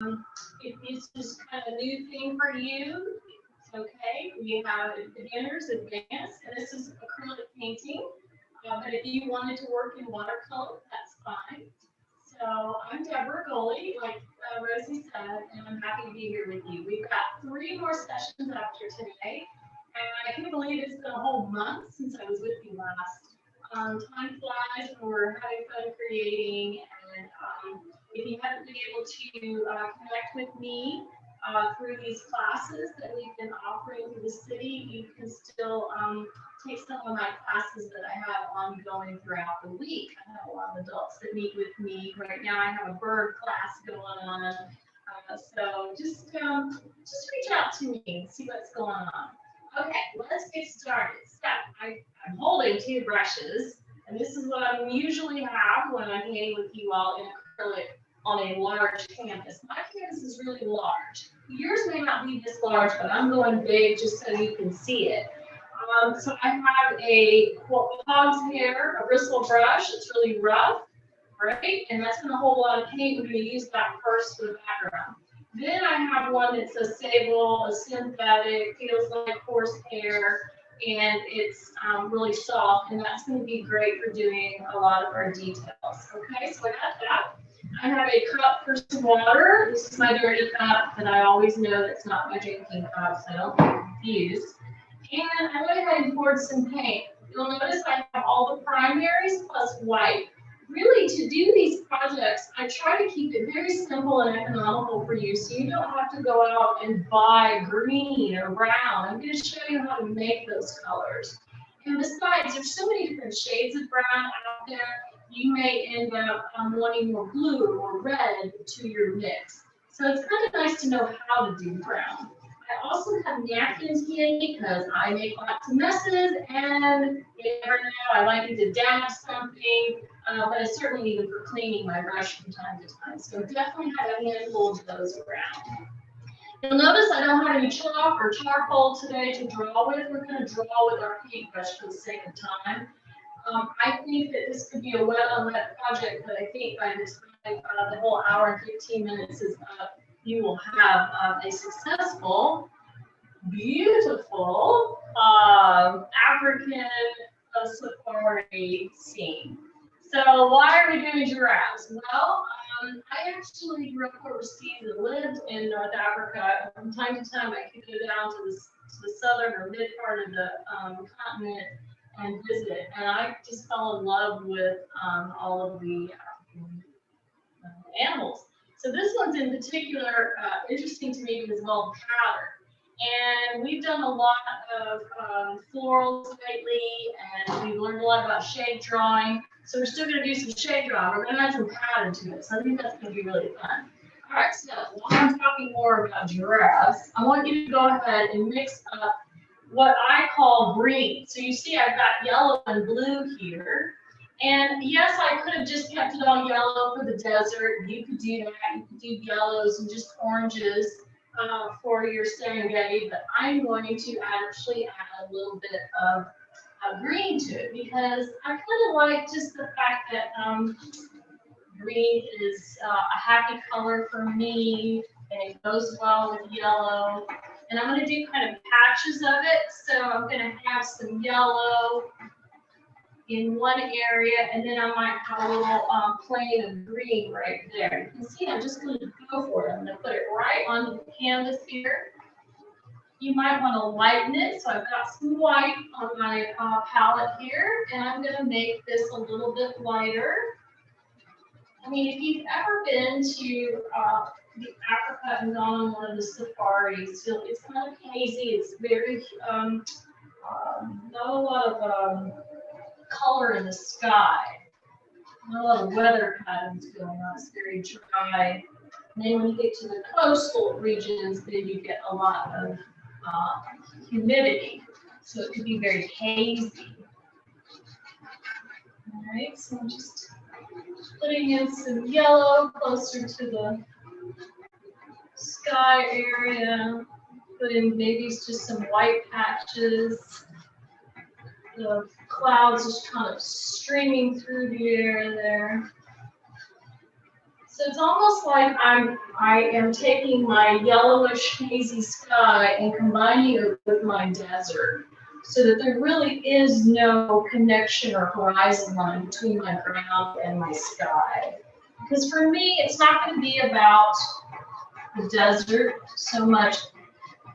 If this is kind of a new thing for you, it's okay. We have beginners, advanced, and this is acrylic painting. But if you wanted to work in watercolor, that's fine. So I'm Deborah Goley, like Rosie said, and I'm happy to be here with you. We've got 3 more sessions after today, and I can't believe it's been a whole month since I was with you last. Time flies when we're having fun creating, and if you haven't been able to connect with me through these classes that we've been offering through the city, you can still take some of my classes that I have ongoing throughout the week. I have a lot of adults that meet with me. Right now I have a bird class going on. So just reach out to me and see what's going on. Okay, let's get started. So I'm holding 2 brushes, and this is what I usually have when I'm painting with you all in acrylic on a large canvas. My canvas is really large. Yours may not be this large, but I'm going big just so you can see it. So I have a hog's hair, a bristle brush. It's really rough, right? And that's going to hold a lot of paint. We're going to use that first for the background. Then I have one that's a sable, a synthetic, feels like horsehair, and it's really soft, and that's going to be great for doing a lot of our details. Okay, so I got that. I have a cup for some water. This is my dirty cup, but I always know that's not my drinking cup, so I don't get confused. And I went ahead and poured some paint. You'll notice I have all the primaries plus white. Really, to do these projects, I try to keep it very simple and economical for you, so you don't have to go out and buy green or brown. I'm going to show you how to make those colors. And besides, there's so many different shades of brown out there, you may end up wanting more blue or red to your mix. So it's kind of nice to know how to do brown. I also have napkins handy because I make lots of messes, and you never know, I like to dab something, but I certainly need them for cleaning my brush from time to time. So definitely have a handful of those around. You'll notice I don't have any chalk or charcoal today to draw with. We're going to draw with our paintbrush for the sake of time. I think that this could be a wet on wet project, but I think by the time the whole hour and 15 minutes is up, you will have a successful, beautiful African safari scene. So why are we doing giraffes? Well, I actually grew up overseas and lived in North Africa. From time to time, I could go down to the southern or mid part of the continent and visit. And I just fell in love with all of the African animals. So this one's in particular interesting to me because it's all pattern. And we've done a lot of florals lately, and we've learned a lot about shade drawing. So we're still going to do some shade drawing. We're going to add some pattern to it. So I think that's going to be really fun. All right, so while I'm talking more about giraffes, I want you to go ahead and mix up what I call green. So you see I've got yellow and blue here. And yes, I could have just kept it all yellow for the desert. You could do that. You could do yellows and just oranges for your Serengeti. But I'm going to actually add a little bit of green to it because I kind of like just the fact that green is a happy color for me, and it goes well with yellow. And I'm going to do kind of patches of it. So I'm going to have some yellow in one area, and then I might have a little plane of green right there. You can see I'm just going to go for it. I'm going to put it right on the canvas here. You might want to lighten it, so I've got some white on my palette here, and I'm going to make this a little bit lighter. I mean, if you've ever been to Africa and gone on one of the safaris, it's kind of hazy. It's very not a lot of color in the sky. Not a lot of weather patterns going on. It's very dry. And then when you get to the coastal regions, then you get a lot of humidity. So it could be very hazy. All right, so I'm just putting in some yellow closer to the sky area. Put in maybe just some white patches. The clouds just kind of streaming through the air there. So it's almost like I am taking my yellowish hazy sky and combining it with my desert, so that there really is no connection or horizon line between my ground and my sky. Because for me, it's not going to be about the desert so much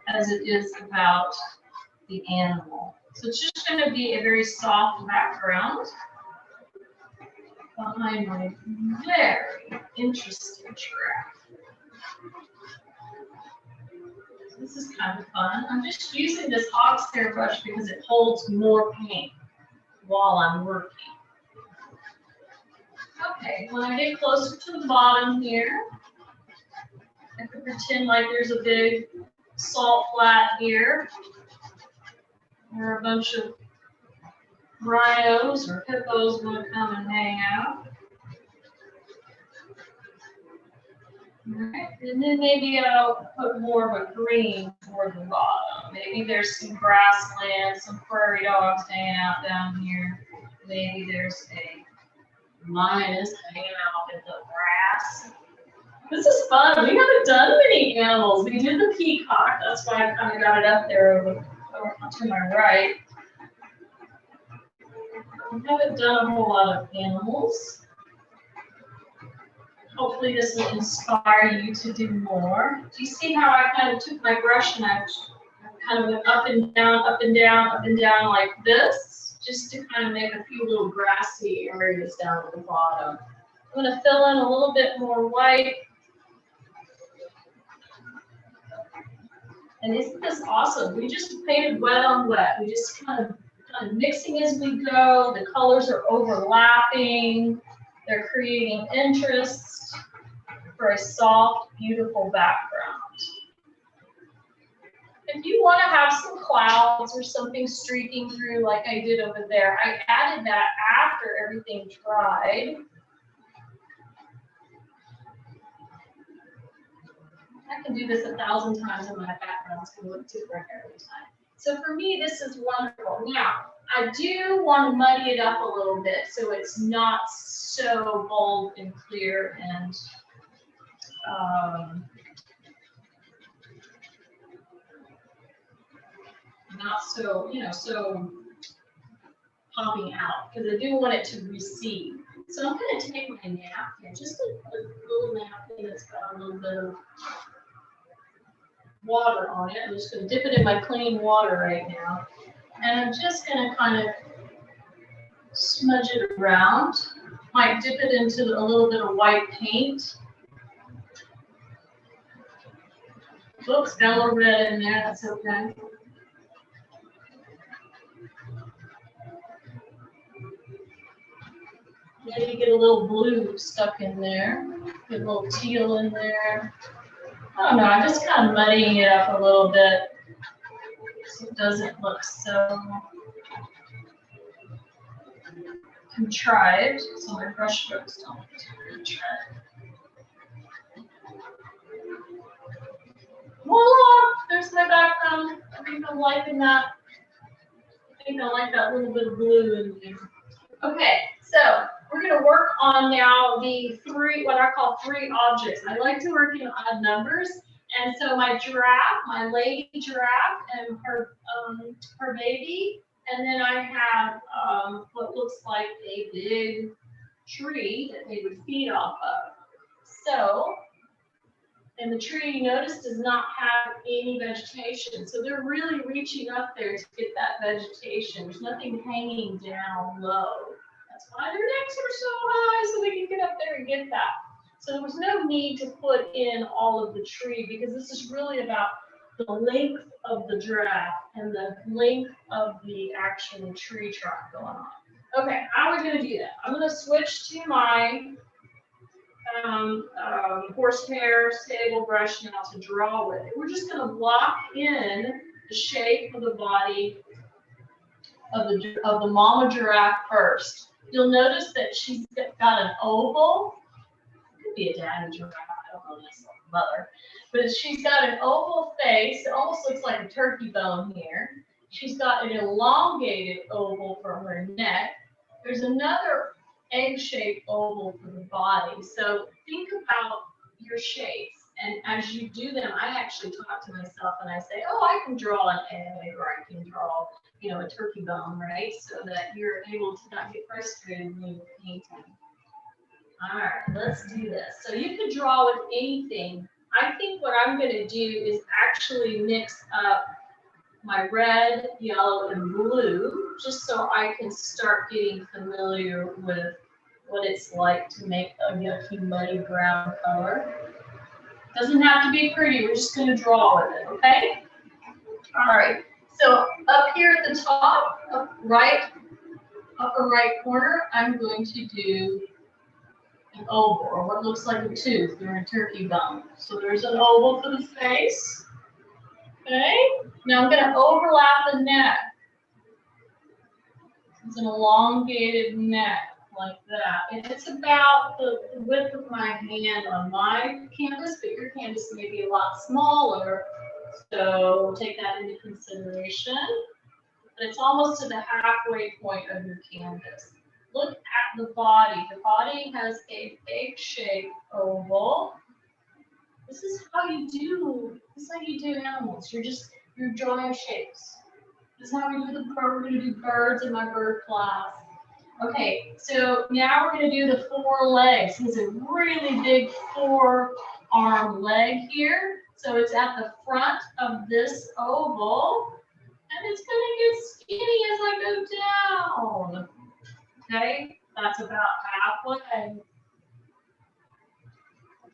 as it is about the animal. So it's just going to be a very soft background behind my very interesting giraffe. So this is kind of fun. I'm just using this oxhair brush because it holds more paint while I'm working. Okay, when I get closer to the bottom here, I can pretend like there's a big salt flat here. There are a bunch of rhinos or hippos want to come and hang out. Right. And then maybe I'll put more of a green toward the bottom. Maybe there's some grassland, some prairie dogs hanging out down here. Maybe there's a lioness hanging out in the grass. This is fun. We haven't done many animals. We did the peacock. That's why I kind of got it up there over to my right. We haven't done a whole lot of animals. Hopefully this will inspire you to do more. Do you see how I kind of took my brush and I kind of went up and down, up and down, up and down like this, just to kind of make a few little grassy areas down at the bottom. I'm going to fill in a little bit more white. And isn't this awesome? We just painted wet on wet. We just kind of mixing as we go. The colors are overlapping. They're creating interest for a soft, beautiful background. If you want to have some clouds or something streaking through like I did over there, I added that after everything dried. I can do this 1,000 times and my background is going to look different every time. So for me, this is wonderful. Now, I do want to muddy it up a little bit so it's not so bold and clear and not so, so popping out, because I do want it to recede. So I'm going to take my napkin, just a little napkin that's got a little bit of water on it. I'm just going to dip it in my clean water right now. And I'm just going to kind of smudge it around. Might dip it into a little bit of white paint. Oops, got a little red in there, that's okay. Maybe get a little blue stuck in there. Get a little teal in there. I don't know, I'm just kind of muddying it up a little bit so it doesn't look so contrived, so my brush strokes don't look too contrived. Voila! There's my background. I think I'm liking that. I think I like that little bit of blue in there. Okay, so we're going to work on now the what I call three objects. I like to work in odd numbers. And so my giraffe, my lady giraffe, and her baby. And then I have what looks like a big tree that they would feed off of. So, and the tree, you notice, does not have any vegetation. So they're really reaching up there to get that vegetation. There's nothing hanging down low. That's why their necks are so high, so they can get up there and get that. So there was no need to put in all of the tree, because this is really about the length of the giraffe and the length of the actual tree trunk going on. Okay, how are we going to do that? I'm going to switch to my horsehair sable brush now to draw with it. We're just going to block in the shape of the body of the mama giraffe first. You'll notice that she's got an oval. Could be a daddy giraffe, I don't know, that's like mother. But she's got an oval face. It almost looks like a turkey bone here. She's got an elongated oval for her neck. There's another egg-shaped oval for the body. So think about your shapes. And as you do them, I actually talk to myself and I say, oh, I can draw an egg, or I can draw, you know, a turkey bone, right? So that you're able to not get frustrated when you're painting. All right, let's do this. So you can draw with anything. I think what I'm going to do is actually mix up my red, yellow, and blue, just so I can start getting familiar with what it's like to make a yucky, muddy brown color. Doesn't have to be pretty, we're just going to draw with it, okay? All right, so up here at the top, upper right corner, I'm going to do an oval, or what looks like a tooth or a turkey bone. So there's an oval for the face. Okay, now I'm going to overlap the neck. It's an elongated neck like that. And it's about the width of my hand on my canvas, but your canvas may be a lot smaller. So take that into consideration. But it's almost to the halfway point of your canvas. Look at the body. The body has an egg-shaped oval. This is how you do animals. You're drawing shapes. This is how we do we're going to do birds in my bird class. Okay, so now we're going to do the four legs. He's a really big four-arm leg here. So it's at the front of this oval. And it's going to get skinny as I go down. Okay, that's about halfway.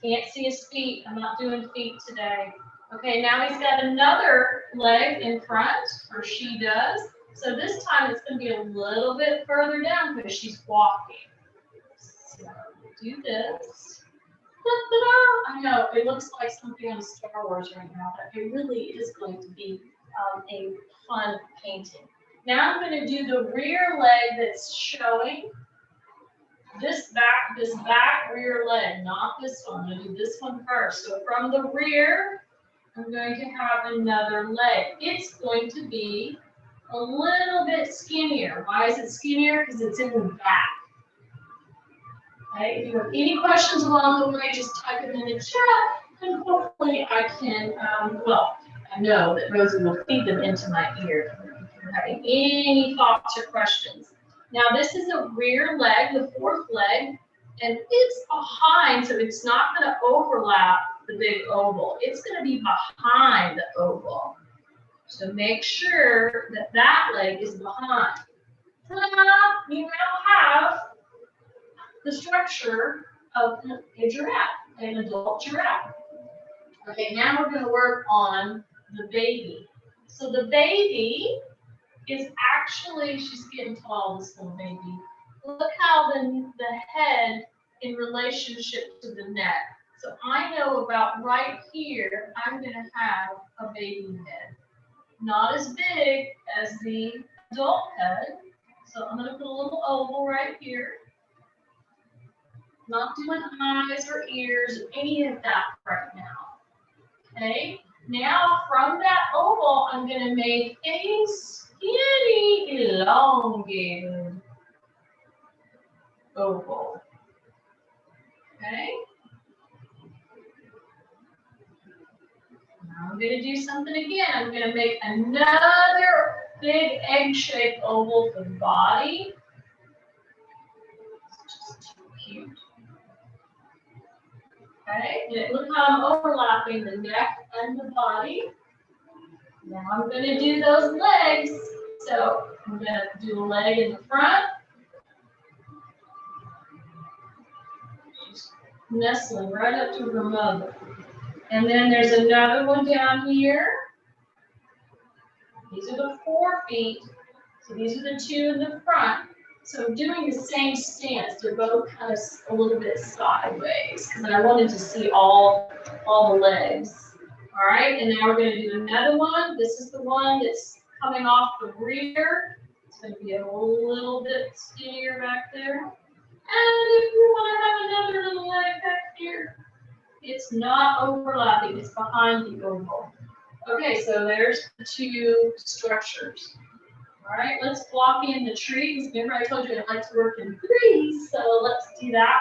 Can't see his feet. I'm not doing feet today. Okay, now he's got another leg in front, or she does. So this time it's going to be a little bit further down because she's walking. So do this. I know it looks like something on Star Wars right now, but it really is going to be a fun painting. Now I'm going to do the rear leg that's showing. This back rear leg, not this one. I'm going to do this one first. So from the rear, I'm going to have another leg. It's going to be a little bit skinnier. Why is it skinnier? Because it's in the back. Okay, if you have any questions along the way, just type them in the chat, and hopefully I can, I know that Rosie will feed them into my ear if you're having any thoughts or questions. Now this is a rear leg, the fourth leg, and it's behind, so it's not going to overlap the big oval. It's going to be behind the oval. So make sure that that leg is behind. Ta-da! You now have the structure of a giraffe, an adult giraffe. Okay, now we're going to work on the baby. So the baby is actually, she's getting tall, this little baby. Look how the head in relationship to the neck. So I know about right here, I'm going to have a baby head. Not as big as the adult head. So I'm going to put a little oval right here. Not doing eyes or ears or any of that right now. Okay, now from that oval, I'm going to make a skinny, elongated oval. Okay. Now I'm going to do something again. I'm going to make another big egg-shaped oval for the body. It's just too cute. Okay, and look how I'm overlapping the neck and the body. Now I'm going to do those legs. So I'm going to do a leg in the front. She's nestling right up to her mother. And then there's another one down here. These are the 4 feet. So these are the 2 in the front. So doing the same stance, they're both kind of a little bit sideways because I wanted to see all the legs. All right, and now we're going to do another one. This is the one that's coming off the rear. It's going to be a little bit skinnier back there. And if you want to have another little leg back here, it's not overlapping, it's behind the oval. Okay, so there's the 2 structures. All right, let's block in the trees. Remember I told you I like to work in threes, so let's do that.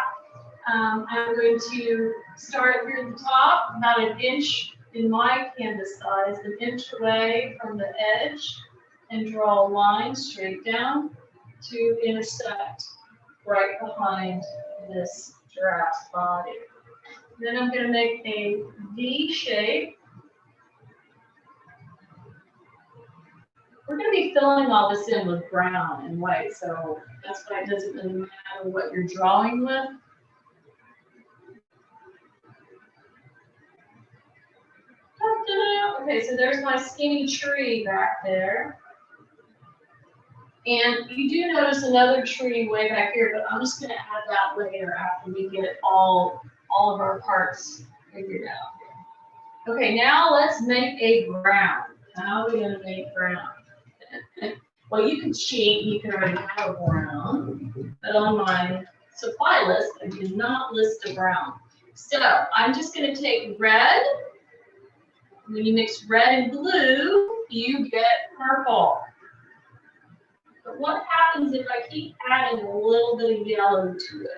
I'm going to start up here at the top, about an inch in my canvas size, an inch away from the edge, and draw a line straight down to intersect right behind this giraffe's body. Then I'm going to make a V shape. We're going to be filling all this in with brown and white, so that's why it doesn't really matter what you're drawing with. Okay, so there's my skinny tree back there. And you do notice another tree way back here, but I'm just going to add that later after we get all of our parts figured out. Okay, now let's make a brown. How are we going to make brown? Well, you can cheat, you can already have a brown, but on my supply list, I did not list a brown. So I'm just going to take red. When you mix red and blue, you get purple. But what happens if I keep adding a little bit of yellow to it?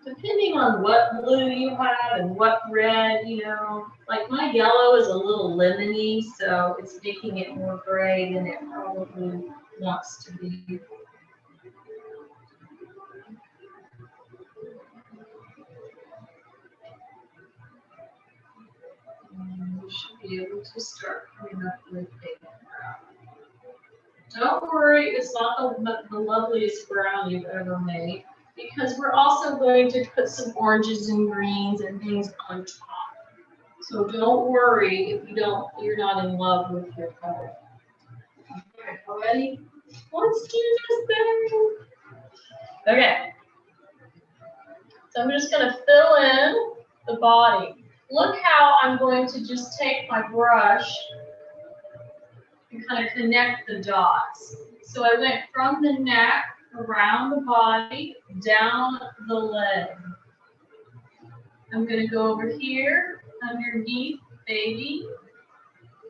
Depending on what blue you have and what red, you know, like my yellow is a little lemony, so it's making it more gray than it probably wants to be. You should be able to start coming up with a brown. Don't worry, it's not the loveliest brown you've ever made, because we're also going to put some oranges and greens and things on top. So don't worry if you're not in love with your color. Okay, ready? Let's do this thing. Okay. So I'm just going to fill in the body. Look how I'm going to just take my brush and kind of connect the dots. So I went from the neck, around the body, down the leg. I'm going to go over here, underneath baby,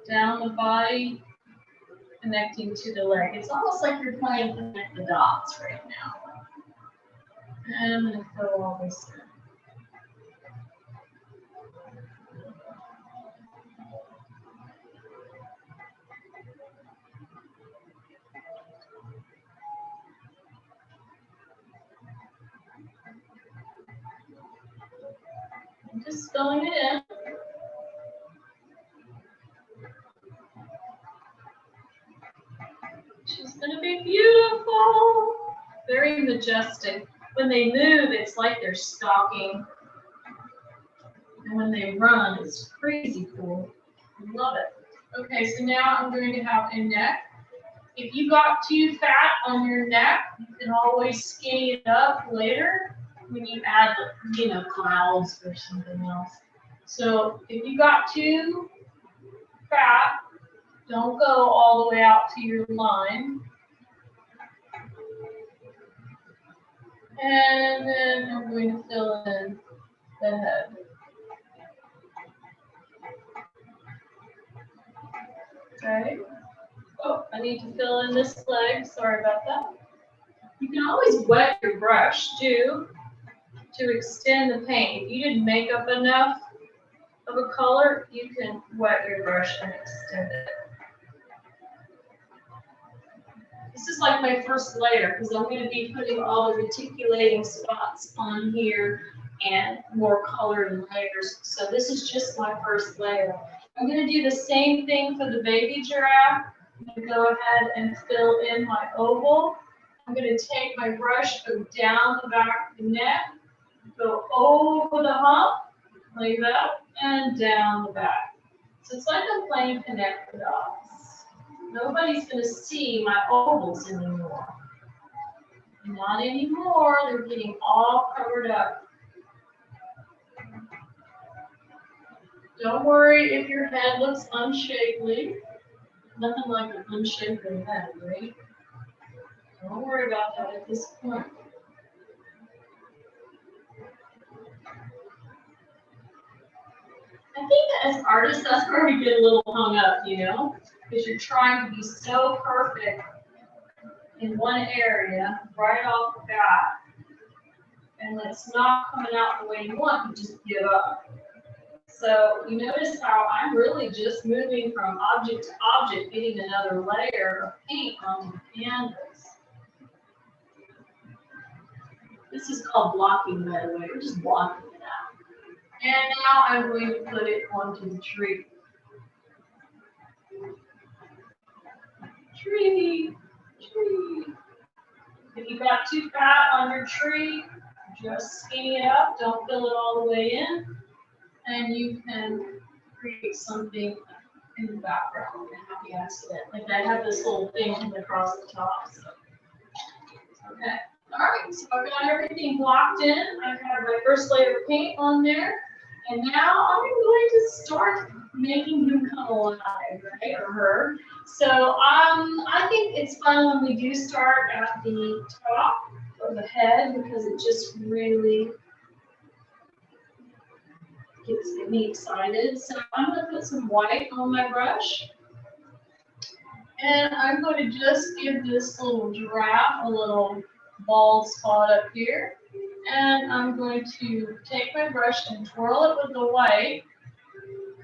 down the body, connecting to the leg. It's almost like you're trying to connect the dots right now. And I'm going to fill all this in. I'm just filling it in. She's going to be beautiful. Very majestic. When they move, it's like they're stalking. And when they run, it's crazy cool. I love it. Okay, so now I'm going to have a neck. If you got too fat on your neck, you can always skinny it up later when you add, you know, clouds or something else. So if you got too fat, don't go all the way out to your line. And then I'm going to fill in the head. Okay. Oh, I need to fill in this leg. Sorry about that. You can always wet your brush too to extend the paint. If you didn't make up enough of a color, you can wet your brush and extend it. This is like my first layer because I'm going to be putting all the reticulating spots on here and more colored layers. So this is just my first layer. I'm going to do the same thing for the baby giraffe. I'm going to go ahead and fill in my oval. I'm going to take my brush, go down the back of the neck, go over the hump, like that, and down the back. So it's like I'm playing connect the dots. Nobody's going to see my ovals anymore. Not anymore. They're getting all covered up. Don't worry if your head looks unshapely. Nothing like an unshapely head, right? Don't worry about that at this point. I think that as artists, that's where we get a little hung up, you know, because you're trying to be so perfect in one area right off the bat, and it's not coming out the way you want, you just give up. So you notice how I'm really just moving from object to object, getting another layer of paint onto the canvas. This is called blocking, by the way. We're just blocking it out. And now I'm going to put it onto the tree. Tree, tree. If you got too fat on your tree, just skinny it up. Don't fill it all the way in. And you can create something in the background, a happy accident. Like I have this little thing coming across the top. So. Okay. All right, so I've got everything blocked in. I've got my first layer of paint on there. And now I'm going to start making him come alive, right, or her. So I think it's fun when we do start at the top of the head because it just really gets me excited. So I'm going to put some white on my brush. And I'm going to just give this little giraffe a little bald spot up here. And I'm going to take my brush and twirl it with the white.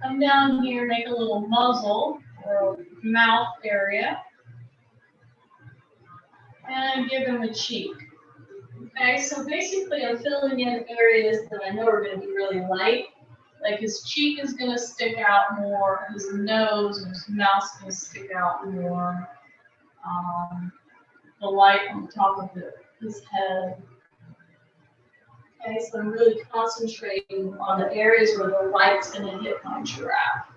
Come down here, make a little muzzle or mouth area. And give him a cheek. Okay, so basically I'm filling in areas that I know are going to be really light. Like his cheek is going to stick out more, his nose and his mouth is going to stick out more. The light on the top of his head. Okay, so I'm really concentrating on the areas where the light's going to hit my giraffe.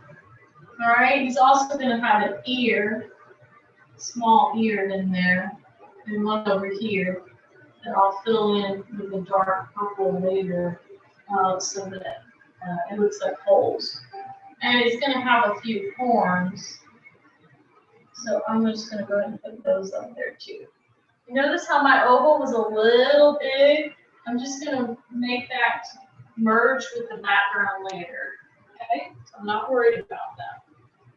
All right, he's also going to have an ear, small ear in there, and one over here that I'll fill in with a dark purple later so that it looks like holes. And it's going to have a few horns. So I'm just going to go ahead and put those up there too. You notice how my oval was a little big? I'm just going to make that merge with the background later. Okay? So I'm not worried about that.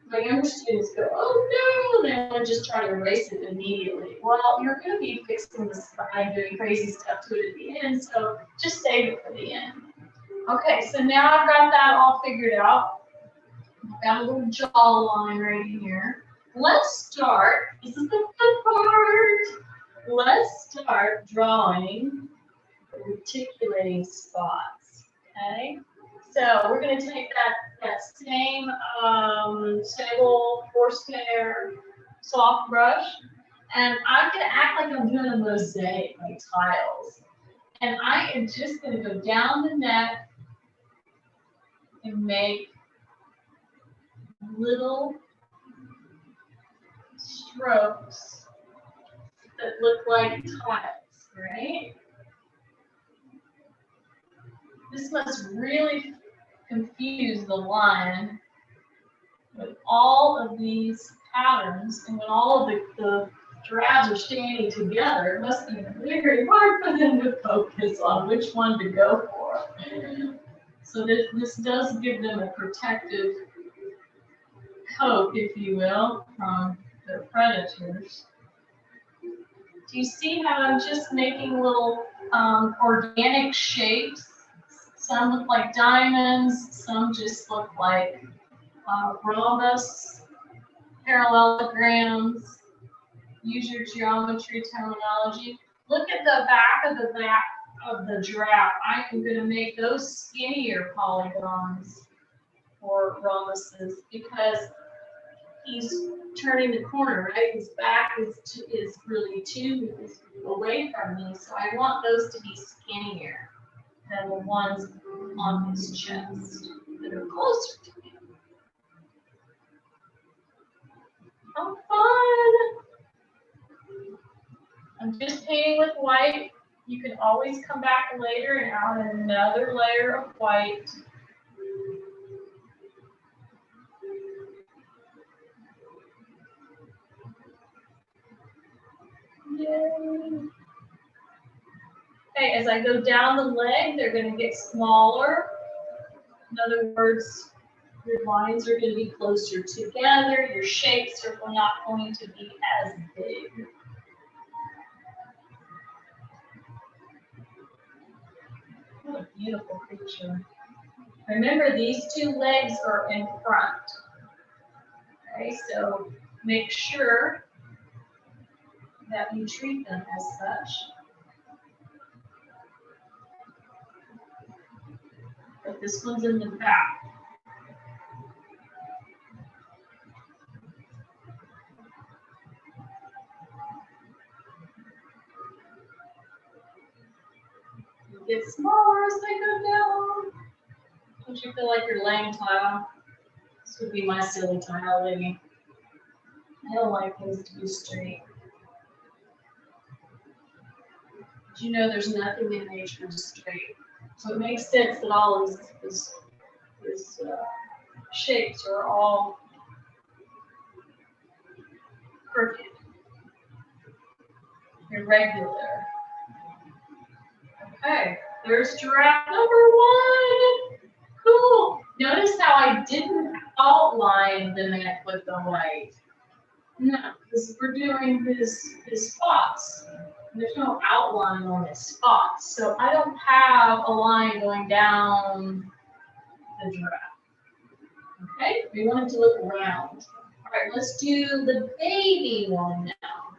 My younger students go, oh no, they want to just try to erase it immediately. Well, you're going to be fixing the spine, doing crazy stuff to it at the end, so just save it for the end. Okay, so now I've got that all figured out. I've got a little jawline right here. Let's start, this is the fun part. Let's start drawing the reticulating spots, okay? So we're going to take that same sable horsehair soft brush, and I'm going to act like I'm doing a mosaic, like tiles. And I am just going to go down the neck and make little strokes that look like tiles, right? This must really confuse the lion with all of these patterns, and when all of the giraffes are standing together, it must be very hard for them to focus on which one to go for. So this does give them a protective coat, if you will, from their predators. Do you see how I'm just making little organic shapes? Some look like diamonds, some just look like rhombus, parallelograms. Use your geometry terminology. Look at the back of the giraffe. I am going to make those skinnier polygons or rhombuses because he's turning the corner, right? His back is really too away from me, so I want those to be skinnier than the ones on his chest that are closer to me. How fun! I'm just painting with white. You can always come back later and add another layer of white. Yay. Okay, as I go down the leg, they're going to get smaller. In other words, Your lines are going to be closer together. Your shapes are not going to be as big. What a beautiful creature. Remember, these two legs are in front. Okay, so make sure that you treat them as such. But this one's in the back. Get smaller as they go down. Don't you feel like you're laying tile? This would be my silly tile laying. I don't like things to be straight. But you know there's nothing in nature that's straight. So it makes sense that all these shapes are all crooked, irregular. Okay, there's giraffe number one. Cool. Notice how I didn't outline the neck with the white. No, because we're doing his spots. There's no outline on his spots. So I don't have a line going down the giraffe. Okay, we want it to look round. All right, let's do the baby one now.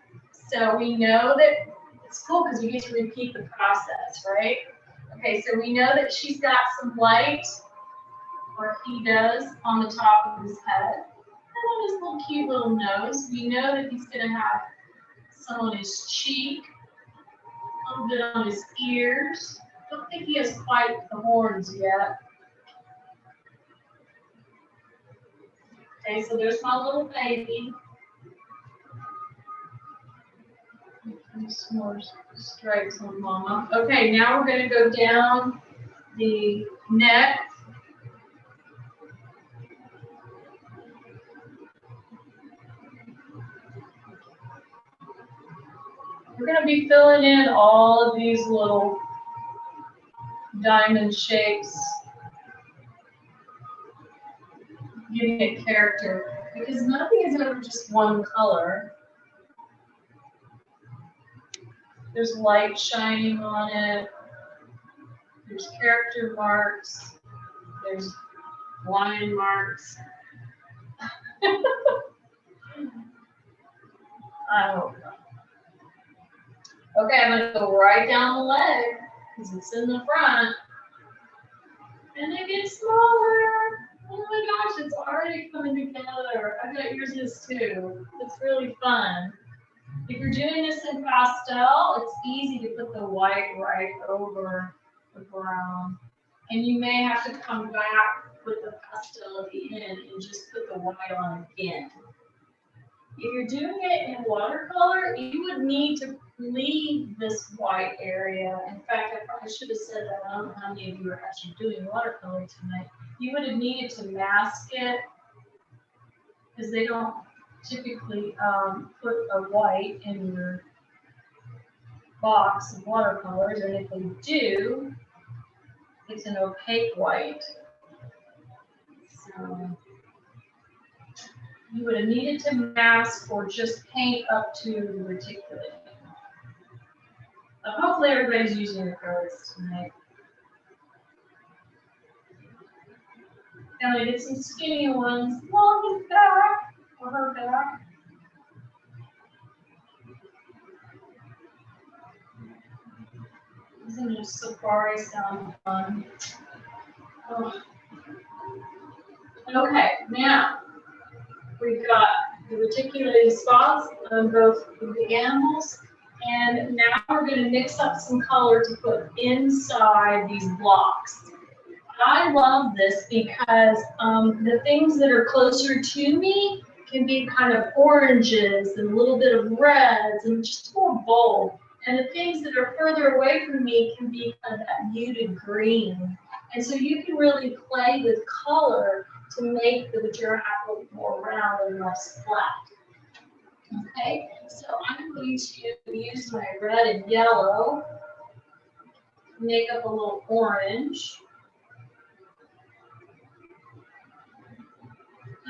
So we know that it's cool because you get to repeat the process, right? Okay, so we know that she's got some white, or he does, on the top of his head. And on his little cute little nose. We know that he's going to have some on his cheek, a little bit on his ears. I don't think he has quite the horns yet. Okay, so there's my little baby. Some more stripes on mama. Okay, now we're going to go down the neck. We're going to be filling in all of these little diamond shapes, giving it character, because nothing is ever just one color. There's light shining on it. There's character marks. There's line marks. I hope not. Okay, I'm going to go right down the leg because it's in the front. And they get smaller. Oh my gosh, it's already coming together. I bet yours is too. It's really fun. If you're doing this in pastel, it's easy to put the white right over the brown. And you may have to come back with the pastel at the end and just put the white on again. If you're doing it in watercolor, you would need to leave this white area. In fact, I probably should have said that. I don't know how many of you are actually doing watercolor tonight. You would have needed to mask it because they don't typically put a white in your box of watercolors, and if they do, it's an opaque white. So you would have needed to mask or just paint up to the reticulating. But hopefully everybody's using their colors tonight. Now we get some skinny ones along his back or her back. Isn't it safari sound fun? Oh. Okay, now we've got the reticulated spots on both of the animals, and now we're going to mix up some color to put inside these blocks. I love this because the things that are closer to me can be kind of oranges and a little bit of reds and just more bold. And the things that are further away from me can be kind of that muted green. And so you can really play with color to make the giraffe look more round and less flat. Okay, so I'm going to use my red and yellow to make up a little orange.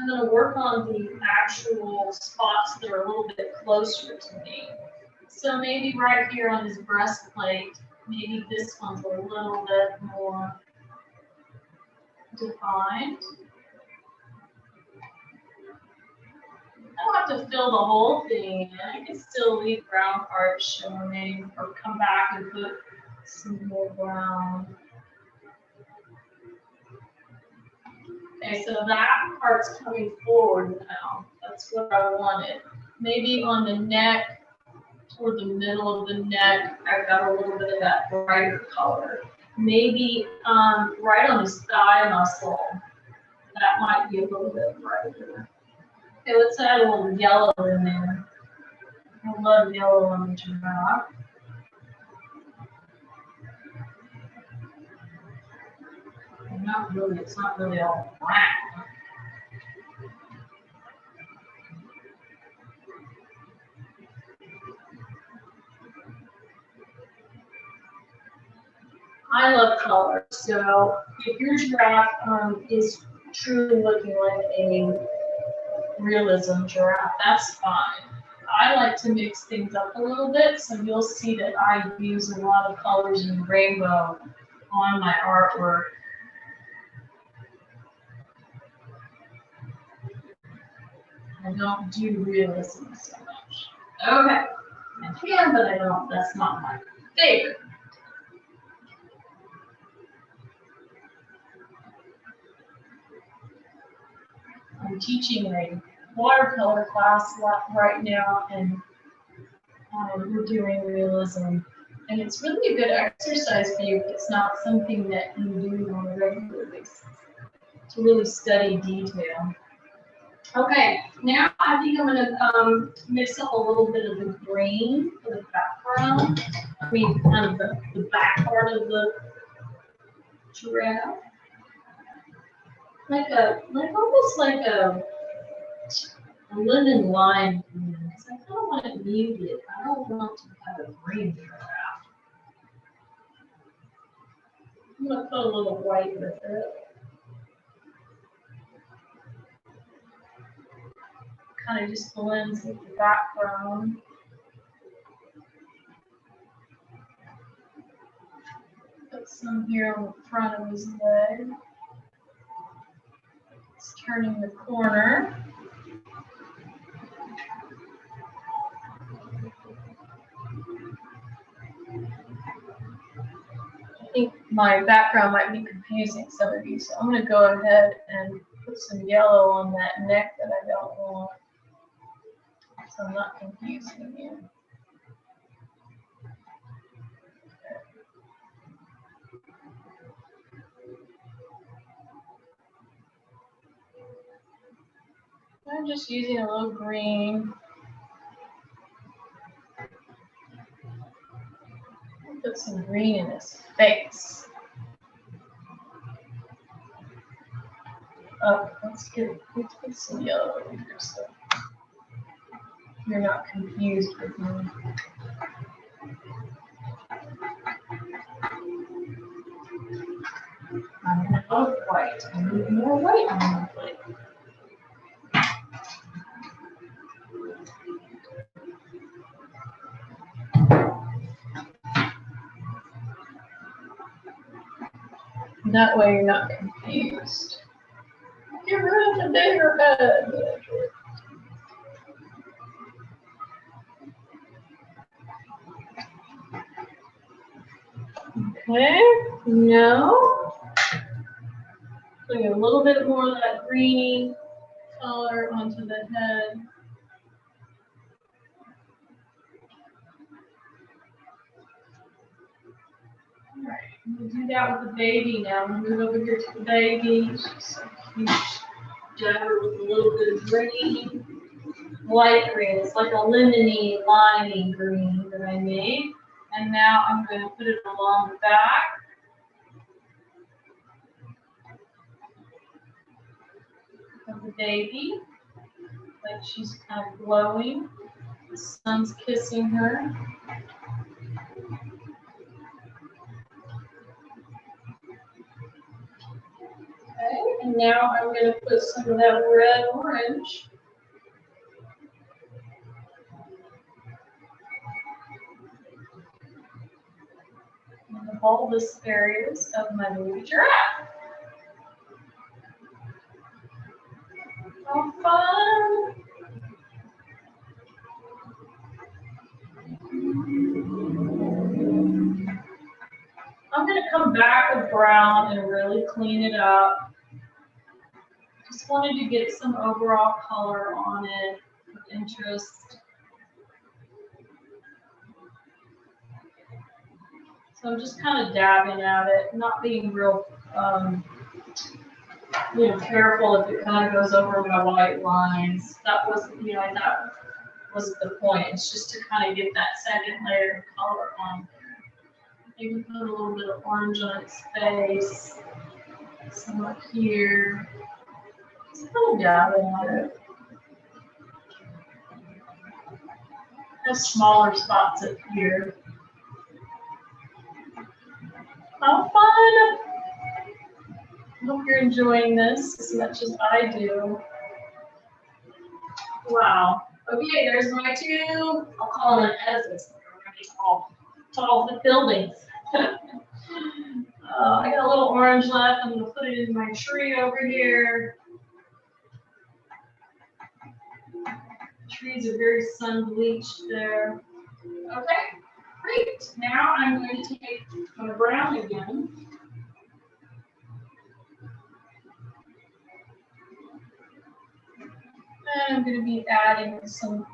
I'm going to work on the actual spots that are a little bit closer to me. So maybe right here on his breastplate, maybe this one's a little bit more defined. I don't have to fill the whole thing in. I can still leave brown parts showing or come back and put some more brown. Okay, so that part's coming forward now. That's what I wanted. Maybe on the neck, toward the middle of the neck, I've got a little bit of that brighter color. Maybe right on his thigh muscle, that might be a little bit brighter. Okay, let's add a little yellow in there. I love yellow on the giraffe. Not really, it's not really all black. I love color, so if your giraffe is truly looking like a realism giraffe, that's fine. I like to mix things up a little bit, so you'll see that I use a lot of colors in rainbow on my artwork. I don't do realism so much. Okay, I can, but I don't. That's not my favorite. I'm teaching a watercolor class right now, and we're doing realism. And it's really a good exercise for you if it's not something that you do on a regular basis. To really study detail. Okay, now I think I'm going to mix up a little bit of the green for the background. I mean, kind of the back part of the giraffe. Almost like a lemon lime green. I kind of want it muted. I don't want to have a green giraffe. I'm going to put a little white with it. Kind of just blends with the background. Put some here on the front of his leg. It's turning the corner. I think my background might be confusing some of you, so I'm going to go ahead and put some yellow on that neck that I don't want, so I'm not confusing you. I'm just using a little green. Put some green in his face. Oh, let's put some yellow in here so you're not confused with me. I'm going to go with white. I need more white on my plate. That way you're not confused. Get rid of the bigger head. Okay, now putting a little bit more of that greeny color onto the head. All right, we'll do that with the baby now. We'll move over here to the baby. She's so cute. Jabber with a little bit of green, light green. It's like a lemony, limey green that I made. And now I'm going to put it along the back. Of the baby, like she's kind of glowing. The sun's kissing her. Okay. And now I'm going to put some of that red orange in the bulbous areas of my baby giraffe. How fun! I'm going to come back with brown and really clean it up. Just wanted to get some overall color on it of interest. So I'm just kind of dabbing at it, not being real, careful if it kind of goes over my white lines. That wasn't, that wasn't the point. It's just to kind of get that second layer of color on. Maybe put a little bit of orange on its face. Some up here. Just kind of dabbing at it. Have smaller spots up here. How fun! I hope you're enjoying this as much as I do. Wow. Okay, there's my two. I'll call it an edifice. Tall buildings. I got a little orange left. I'm going to put it in my tree over here. Trees are very sun bleached there. Okay, great. Now I'm going to take my brown again. And I'm going to be adding some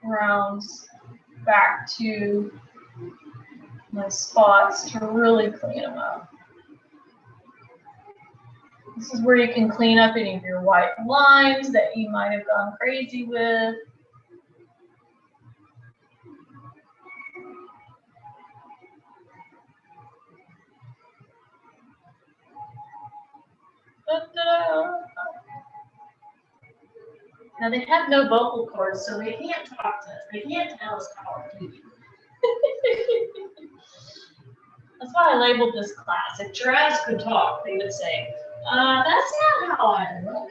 browns back to my spots to really clean them up. This is where you can clean up any of your white lines that you might have gone crazy with. Now they have no vocal cords, so they can't talk to us. They can't tell us how we're doing. That's why I labeled this class. If giraffes could talk, they would say, that's not how I look.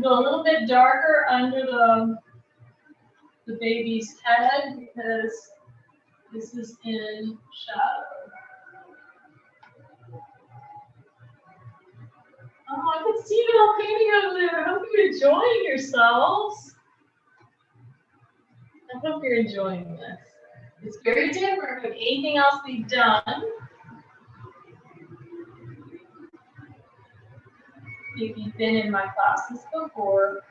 Go a little bit darker under the baby's head because this is in shadow. Oh, I can see it all painting over there. I hope you're enjoying yourselves. I hope you're enjoying this. It's very different from anything else we've done. If you've been in my classes before.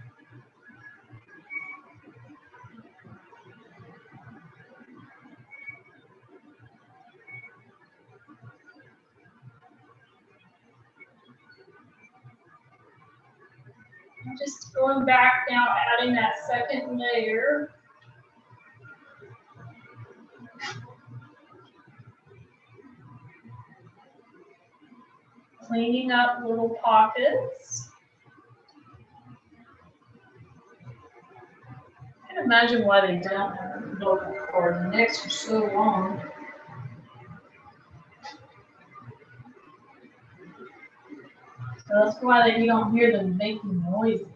I'm just going back now, adding that second layer. Cleaning up little pockets. I can imagine why they don't have a vocal cord. The necks are so long. So that's why you don't hear them making noises.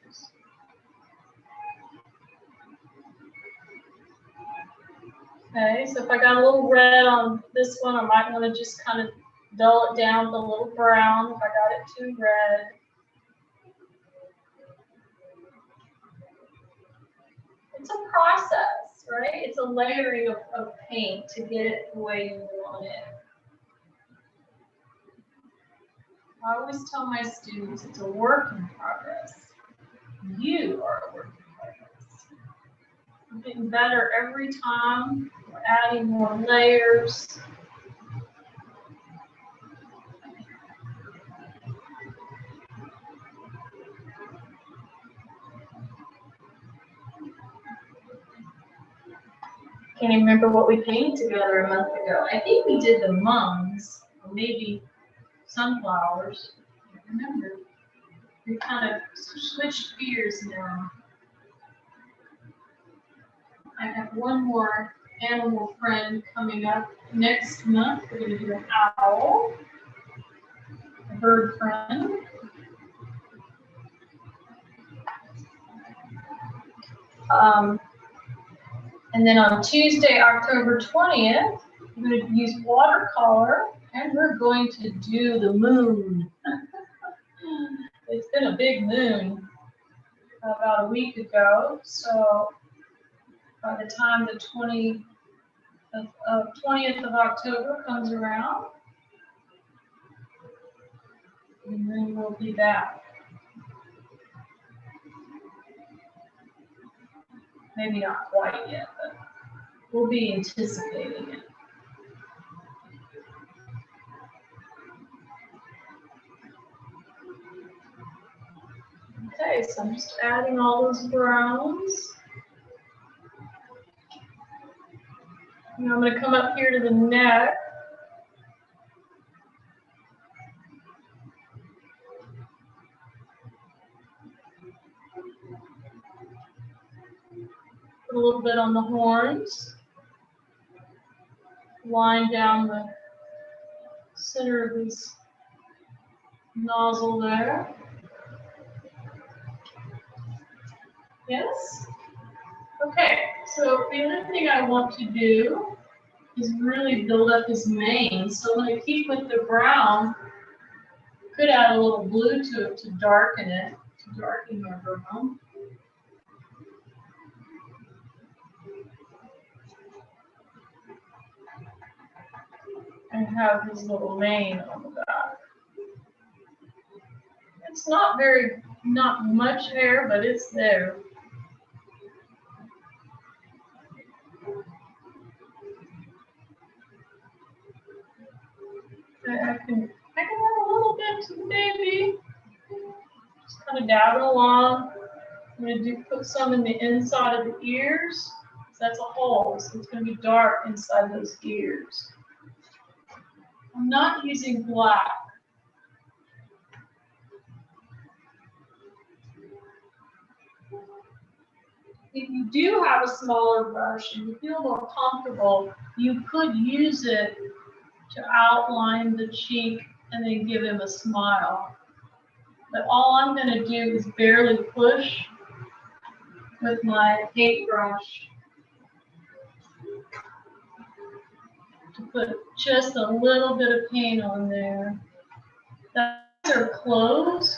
Okay, so if I got a little red on this one, I might want to just kind of dull it down with a little brown if I got it too red. It's a process, right? It's a layering of paint to get it the way you want it. I always tell my students it's a work in progress. You are a work in progress. I'm getting better every time. We're adding more layers. Can't even remember what we painted together a month ago. I think we did the mums, or maybe sunflowers. I can't remember. We kind of switched gears now. I have one more animal friend coming up next month. We're going to do an owl, a bird friend. And then on Tuesday, October 20th, we're going to use watercolor, and we're going to do the moon. It's been a big moon about a week ago, so by the time the 20th of October comes around, the moon will be back. Maybe not quite yet, but we'll be anticipating it. Okay, so I'm just adding all those browns. And I'm going to come up here to the neck. Put a little bit on the horns. Line down the center of this nozzle there. Yes? Okay, so the other thing I want to do is really build up his mane. So I'm going to keep with the brown. Could add a little blue to it to darken it, to darken my brown. And have his little mane on the back. It's not much hair, but it's there. I can add a little bit to the baby. Just kind of dab it along. I'm going to put some in the inside of the ears. So that's a hole, so it's going to be dark inside those ears. I'm not using black. If you do have a smaller brush and you feel more comfortable, you could use it to outline the cheek and then give him a smile. But all I'm going to do is barely push with my paintbrush to put just a little bit of paint on there. The eyes are closed.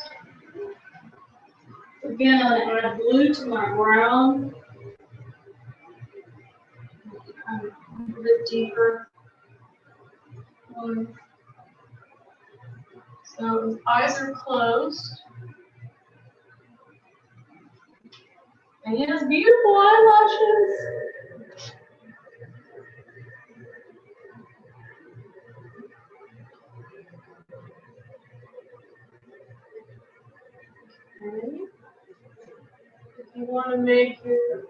Again, I'm going to add blue to my brown. A bit deeper. So his eyes are closed. And he has beautiful eyelashes. Okay. If you want to make your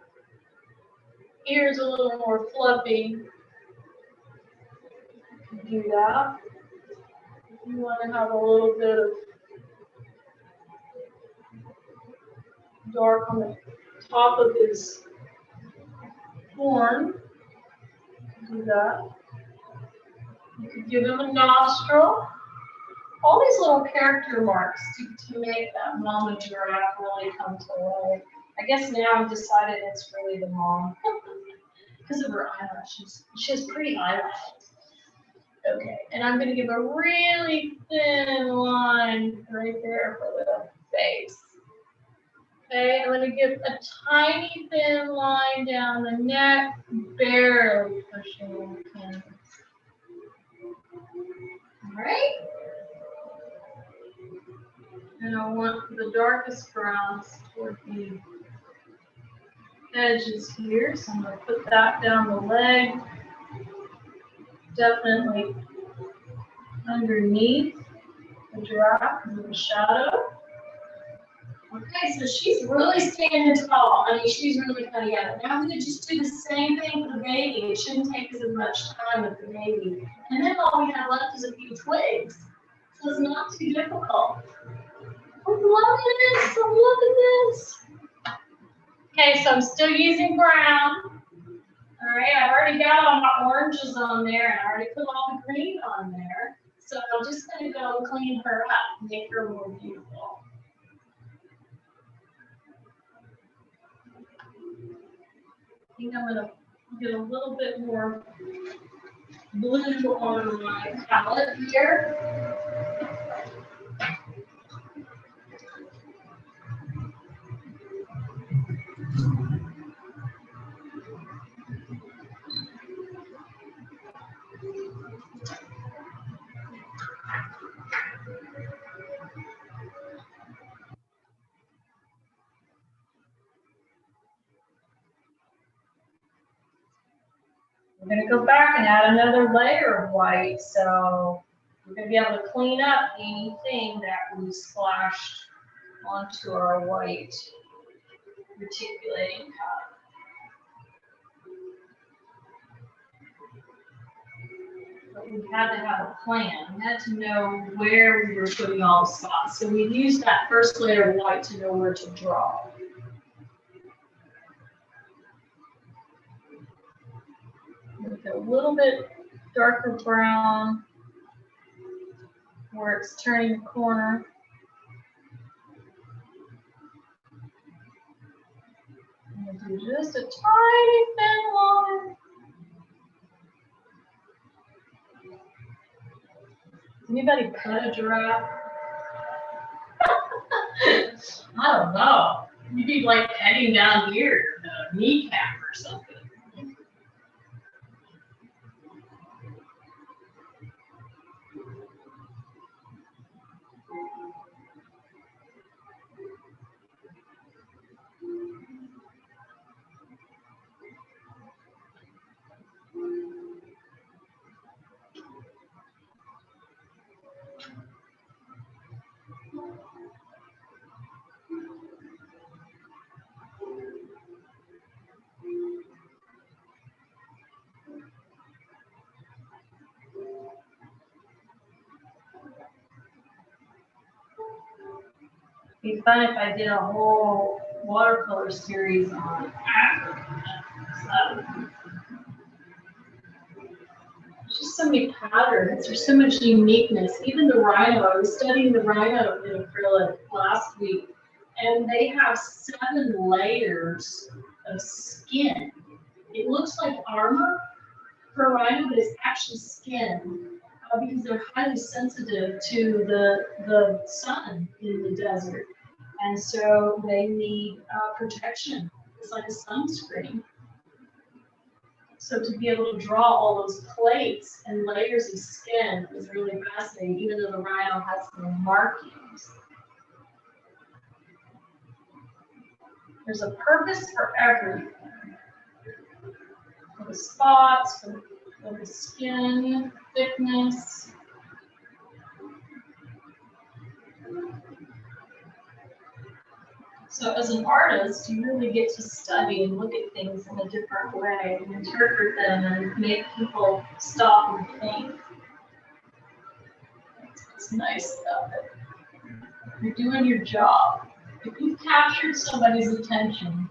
ears a little more fluffy, you can do that. If you want to have a little bit of dark on the top of his horn, do that. You could give him a nostril. All these little character marks to make that mama giraffe really come to life. I guess now I've decided it's really the mom because of her eyelashes. She has pretty eyelashes. Okay, and I'm going to give a really thin line right there for the face. Okay, I'm going to give a tiny thin line down the neck, barely pushing on the canvas. All right. And I want the darkest browns toward the edges here. So I'm going to put that down the leg. Definitely underneath the giraffe because of the shadow. Okay, so she's really standing tall. I mean, she's really cutting out. Now I'm going to just do the same thing for the baby. It shouldn't take us as much time with the baby. And then all we have left is a few twigs. So it's not too difficult. I'm loving this. I'm loving this. Okay, so I'm still using brown. right, I've already got all my oranges on there, and I already put all the green on there. So I'm just going to go and clean her up, make her more beautiful. I think I'm going to get a little bit more blue on my palette here. We're going to go back and add another layer of white, so we're going to be able to clean up anything that we splashed onto our white reticulating powder. But we had to have a plan. We had to know where we were putting all the spots. So we used that first layer of white to know where to draw. With a little bit darker brown where it's turning the corner. I'm going to do just a tiny thin line. Anybody pet a giraffe? I don't know. You'd be like petting down here, a kneecap or something. It'd be fun if I did a whole watercolor series on Africa. So, there's just so many patterns. There's so much uniqueness. Even the rhino. I was studying the rhino in acrylic last week, and they have 7 layers of skin. It looks like armor for a rhino, but it's actually skin. Because they're highly sensitive to the sun in the desert. And so they need protection. It's like a sunscreen. So to be able to draw all those plates and layers of skin is really fascinating, even though the rhino has some markings. There's a purpose for everything. For the spots, for the skin, thickness. So as an artist, you really get to study and look at things in a different way and interpret them and make people stop and think. It's nice about it. You're doing your job. If you've captured somebody's attention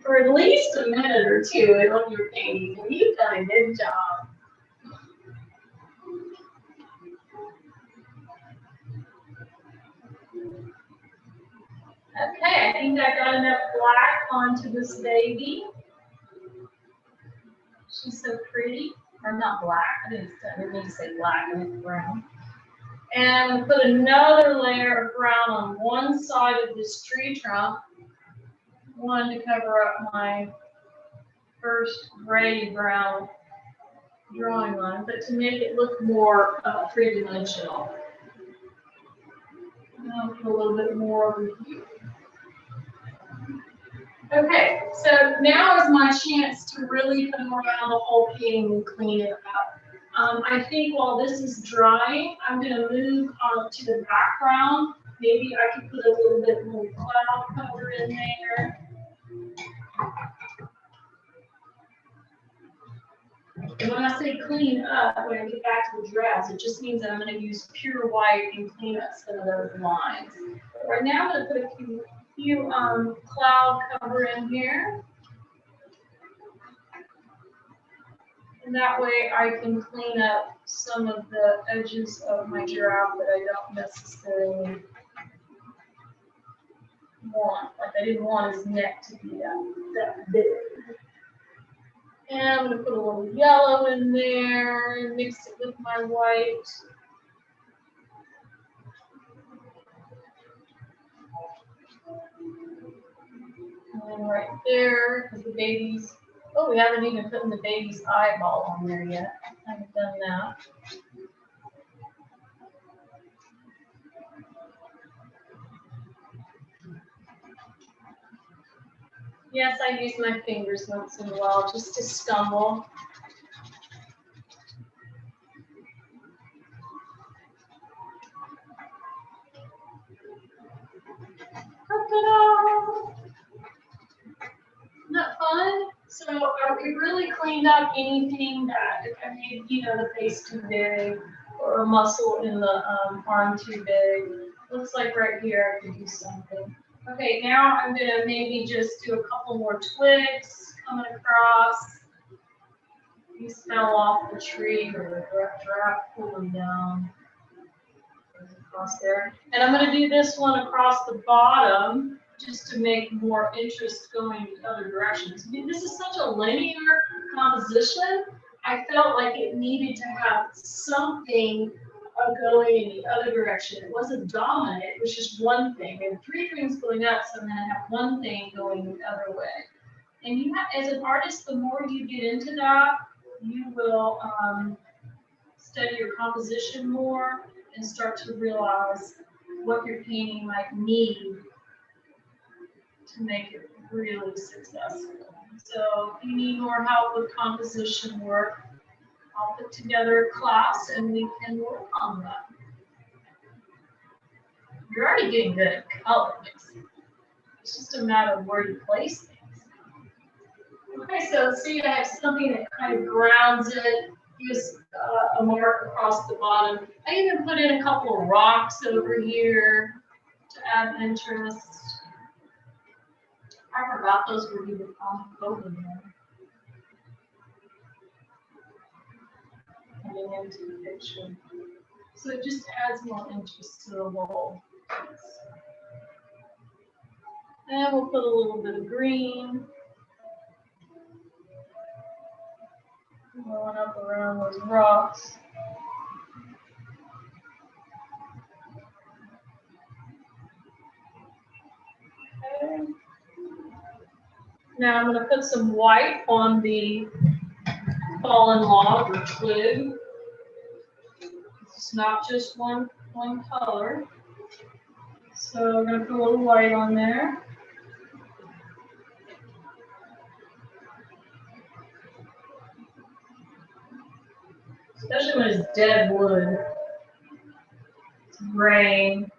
for at least a minute or two on your painting, you've done a good job. Okay, I think I got enough black onto this baby. She's so pretty. Or not black, I didn't mean to say black, I meant brown. And I'm going to put another layer of brown on one side of this tree trunk. One to cover up my first gray brown drawing line, but to make it look more three-dimensional. I'll put a little bit more over here. Okay, so now is my chance to really come around the whole painting and clean it up. I think while this is drying, I'm going to move on to the background. Maybe I could put a little bit more cloud cover in there. And when I say clean up, when I get back to the dress, it just means that I'm going to use pure white and clean up some of those lines. But right now, I'm going to put a few cloud cover in here. And that way I can clean up some of the edges of my giraffe that I don't necessarily want. Like I didn't want his neck to be that big. And I'm going to put a little yellow in there and mix it with my white. And then right there, because the baby's, oh, we haven't even put in the baby's eyeball on there yet. I haven't done that. Yes, I use my fingers once in a while just to stumble. Ta-da! Isn't that fun? So we really cleaned up anything that I made, you know, the face too big or a muscle in the arm too big. Looks like right here I could do something. Okay, now I'm gonna maybe just do a couple more twigs coming across. These fell off the tree or the giraffe pulled them down. Across there. And I'm gonna do this one across the bottom just to make more interest going in other directions. I mean, this is such a linear composition. I felt like it needed to have something going in the other direction. It wasn't dominant, it was just one thing. There were three things going up, so I'm gonna have one thing going the other way. And you have, as an artist, the more you get into that, you will study your composition more and start to realize what your painting might need to make it really successful. So if you need more help with composition work, I'll put together a class and we can work on that. You're already getting good at color mixing. It's just a matter of where you place things. Okay, so see, I have something that kind of grounds it. Use a mark across the bottom. I even put in a couple of rocks over here to add interest. I forgot those were even over there. Coming into the picture. So it just adds more interest to the whole. And we'll put a little bit of green. Going up around those rocks. Okay. Now I'm going to put some white on the fallen log or twig. It's not just one color. So I'm going to put a little white on there. Especially when it's dead wood. It's rain.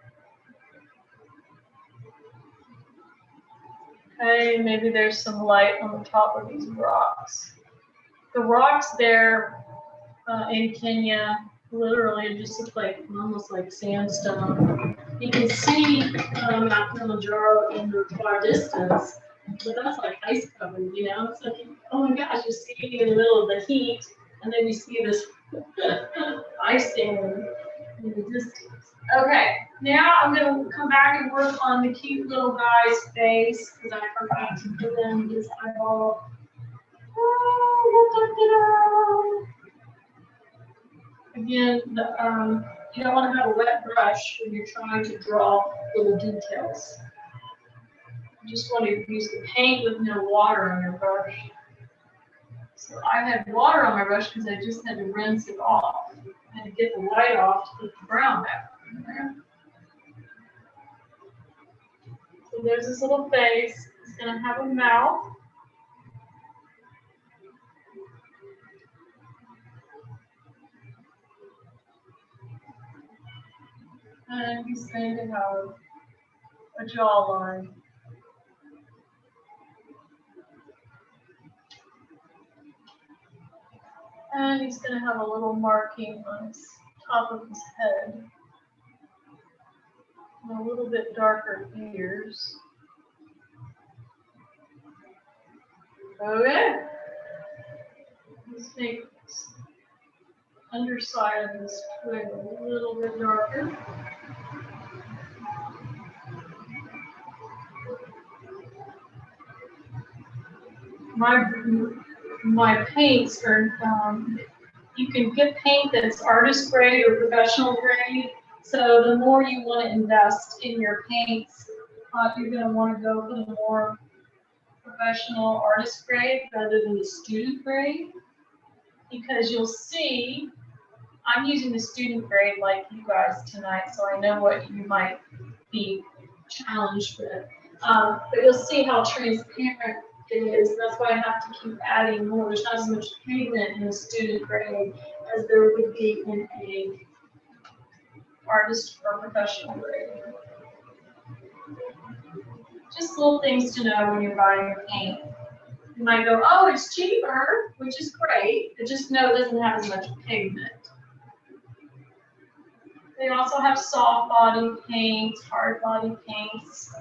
Okay, maybe there's some light on the top of these rocks. The rocks there in Kenya literally just look like almost like sandstone. You can see Mount Kilimanjaro in the far distance, but that's like ice covered, you know? It's like, oh my gosh, you're standing in the middle of the heat, and then you see this ice dam in the distance. Okay, now I'm going to come back and work on the cute little guy's face because I forgot to put in his eyeball. Again, you don't want to have a wet brush when you're trying to draw little details. You just want to use the paint with no water on your brush. So I had water on my brush because I just had to rinse it off. I had to get the white off to put the brown back on there. So there's this little face. It's going to have a mouth. And he's going to have a jawline. And he's going to have a little marking on his top of his head. And a little bit darker ears. Okay. Let's make this underside of this twig a little bit darker. My paints are, you can get paint that's artist grade or professional grade. So the more you want to invest in your paints, you're going to want to go for the more professional artist grade rather than the student grade. Because you'll see, I'm using the student grade like you guys tonight, so I know what you might be challenged with. But you'll see how transparent it is. That's why I have to keep adding more. There's not as much pigment in the student grade as there would be in a artist or professional grade. Just little things to know when you're buying paint. You might go, oh, it's cheaper, which is great, but just know it doesn't have as much pigment. They also have soft body paints, hard body paints.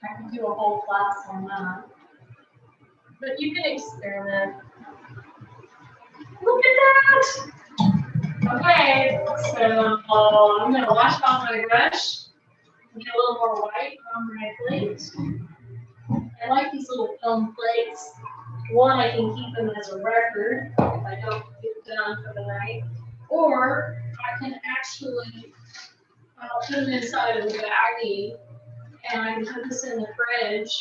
I could do a whole class on that. But you can experiment. Look at that! Okay, so I'm going to wash off my brush and get a little more white on my plate. I like these little film plates. One, I can keep them as a record if I don't get done for the night. Or I can actually put them inside of a baggie and I can put this in the fridge.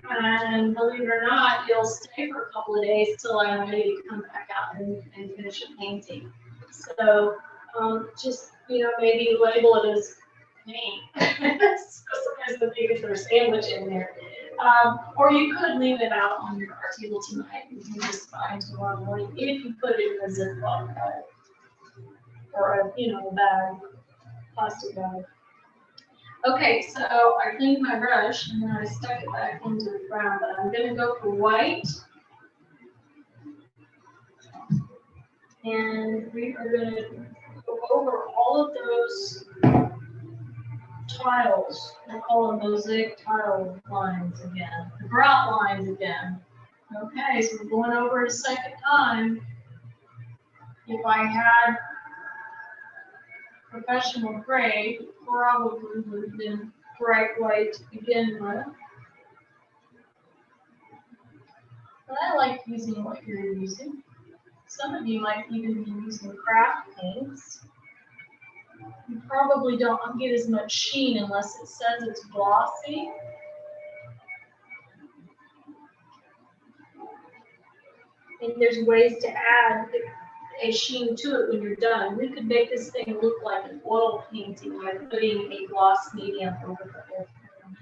And believe it or not, it'll stay for a couple of days till I'm ready to come back out and finish a painting. So just, maybe label it as paint. So sometimes they think it's their sandwich in there. Or you could leave it out on your art table tonight and you just fine tomorrow morning if you put it in a Ziploc bag or a bag, plastic bag. Okay, so I cleaned my brush and then I stuck it back into the brown, but I'm going to go for white. And we are going to go over all of those tiles. We'll call them mosaic tile lines again, the grout lines again. Okay, so we're going over it a second time. If I had professional grade, probably would have been bright white to begin with. But I like using what you're using. Some of you might even be using craft paints. You probably don't get as much sheen unless it says it's glossy. And there's ways to add a sheen to it when you're done. We could make this thing look like an oil painting by putting a gloss medium over the whole thing.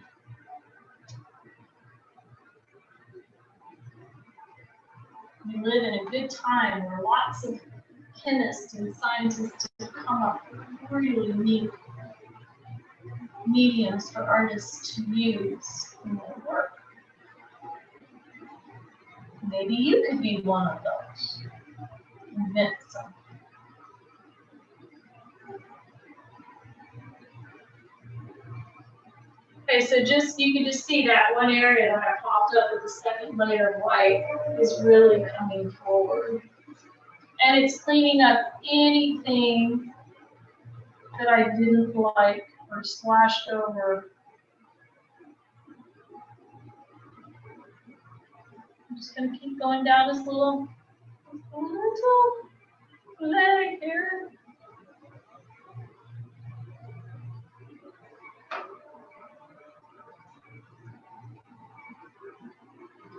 We live in a good time where lots of chemists and scientists have come up with really neat mediums for artists to use in their work. Maybe you could be one of those. Invent something. Okay, so you can just see that one area that I popped up with the second layer of white is really coming forward. And it's cleaning up anything that I didn't like or splashed over. I'm just going to keep going down this little leg here.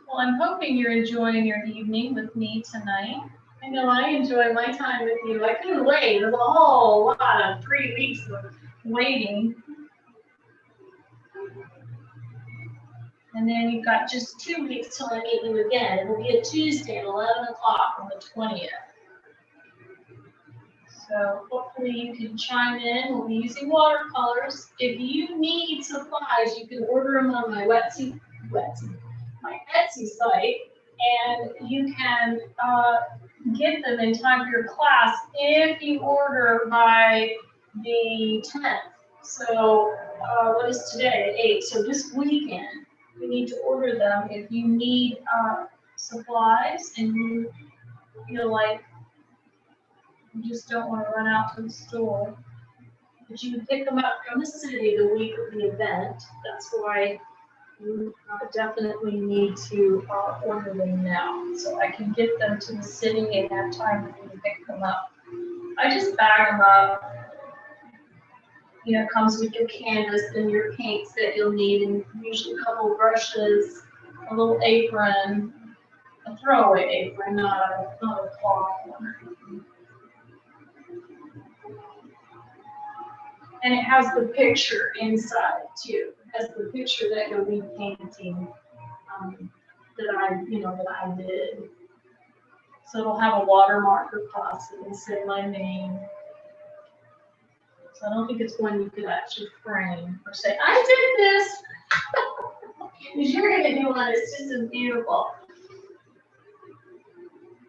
Well, I'm hoping you're enjoying your evening with me tonight. I know I enjoy my time with you. I couldn't wait. There's a whole lot of 3 weeks of waiting. And then you've got just 2 weeks till I meet you again. It'll be a Tuesday at 11 o'clock on the 20th. So hopefully you can chime in. We'll be using watercolors. If you need supplies, you can order them on my my Etsy site, and you can get them in time for your class if you order by the 10th. So what is today? 8th. So this weekend. you need to order them. If you need supplies and you feel like you just don't want to run out to the store, but you can pick them up from the city the week of the event. That's why you definitely need to order them now, so I can get them to the city and have time for you to pick them up. I just bag them up. You know, it comes with your canvas and your paints that you'll need, and usually a couple of brushes, a little apron, a throwaway apron, not a cloth one. And it has the picture inside too. It has the picture that you'll be painting that I did. So it'll have a watermark across it and say my name. So I don't think it's one you could actually frame or say, I did this. Because you're going to do one that's just as beautiful.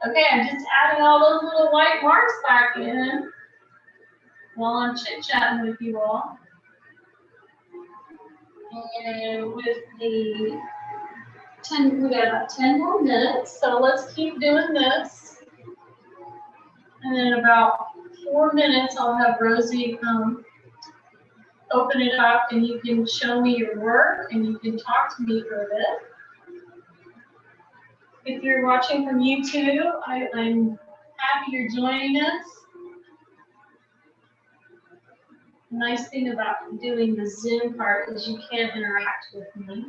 Okay, I'm just adding all those little white marks back in while I'm chit-chatting with you all. And with the 10, we got about 10 more minutes, so let's keep doing this. And in about 4 minutes, I'll have Rosie open it up, and you can show me your work, and you can talk to me for a bit. If you're watching from YouTube, I'm happy you're joining us. The nice thing about doing the Zoom part is you can interact with me.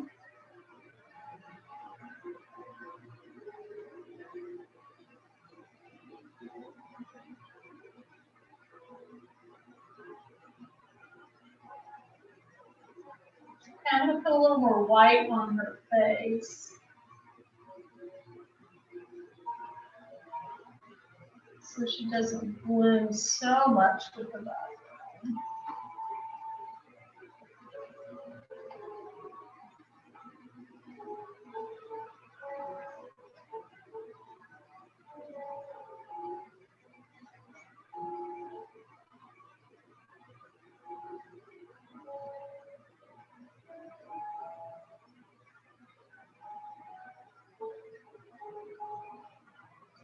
I'm going to put a little more white on her face. So she doesn't bloom so much with the background.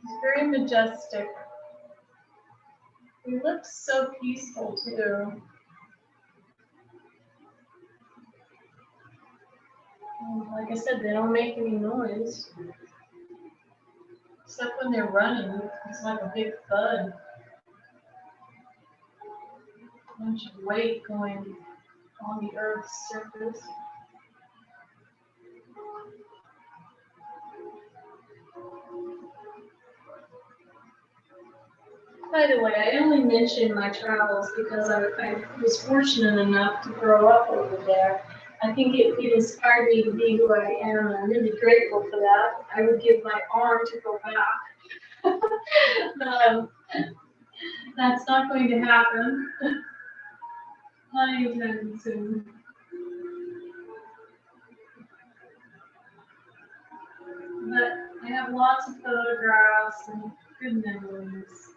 It's very majestic. It looks so peaceful too. And like I said, they don't make any noise. Except when they're running, it's like a big thud. A bunch of weight going on the Earth's surface. By the way, I only mention my travels because I was fortunate enough to grow up over there. I think it inspired me to be who I am, and I'm really grateful for that. I would give my arm to go back. That's not going to happen. Not anytime soon. But I have lots of photographs and good memories.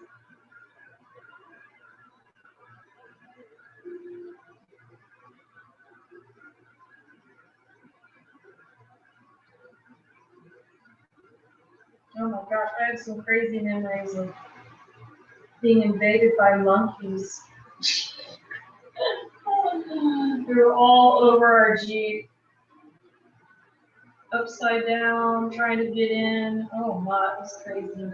Oh my gosh, I have some crazy memories of being invaded by monkeys. They were all over our Jeep. Upside down, trying to get in. Oh my, it was crazy.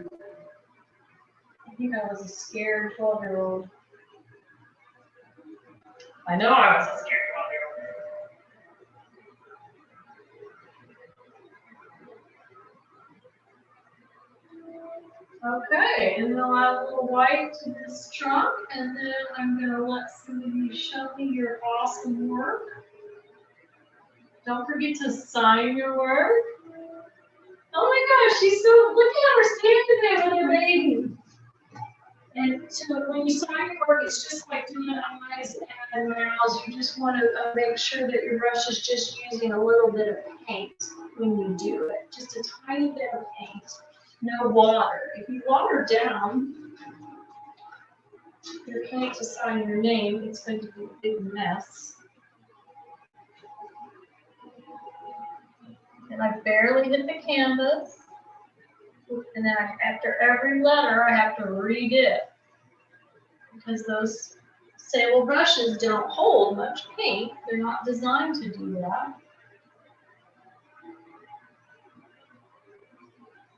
I think I was a scared 12-year-old. I know I was a scared 12-year-old. Okay, and then I'll add a little white to this trunk, and then I'm going to let some of you show me your awesome work. Don't forget to sign your work. Oh my gosh, she's so, look at her standing there with her baby. And so when you sign your work, it's just like doing eyes and mouths. You just want to make sure that your brush is just using a little bit of paint when you do it. Just a tiny bit of paint. No water. If you water down your paint to sign your name, it's going to be a big mess. And I barely hit the canvas. And then after every letter, I have to redip because those sable brushes don't hold much paint. They're not designed to do that.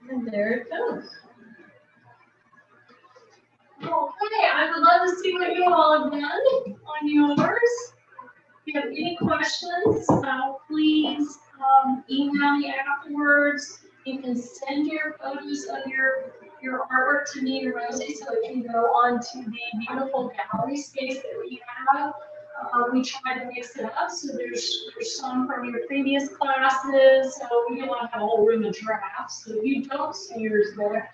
And there it goes. Okay, I would love to see what you all have done on yours. If you have any questions, please email me afterwards. You can send your photos of your artwork to me, Rosie, so it can go onto the beautiful gallery space that we have. We try to mix it up, so there's some from your previous classes, so we don't want to have a whole room of drafts. So if you don't see yours there,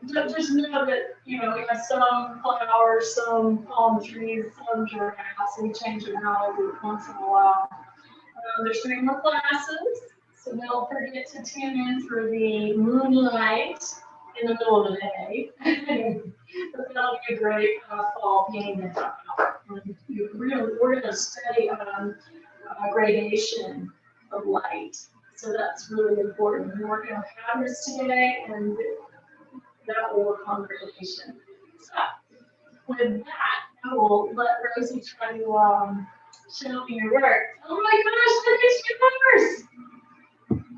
just know that, you know, we have some flowers, some palm trees, some giraffes, and we change them out every once in a while. There's 3 more classes, so don't forget to tune in for the moonlight in the middle of the day. But that'll be a great fall painting. We're going to study gradation of light. So that's really important. We're working on patterns today, and that will work on gradation. So with that, I will let Rosie try to show me your work. Oh my gosh, look at yours!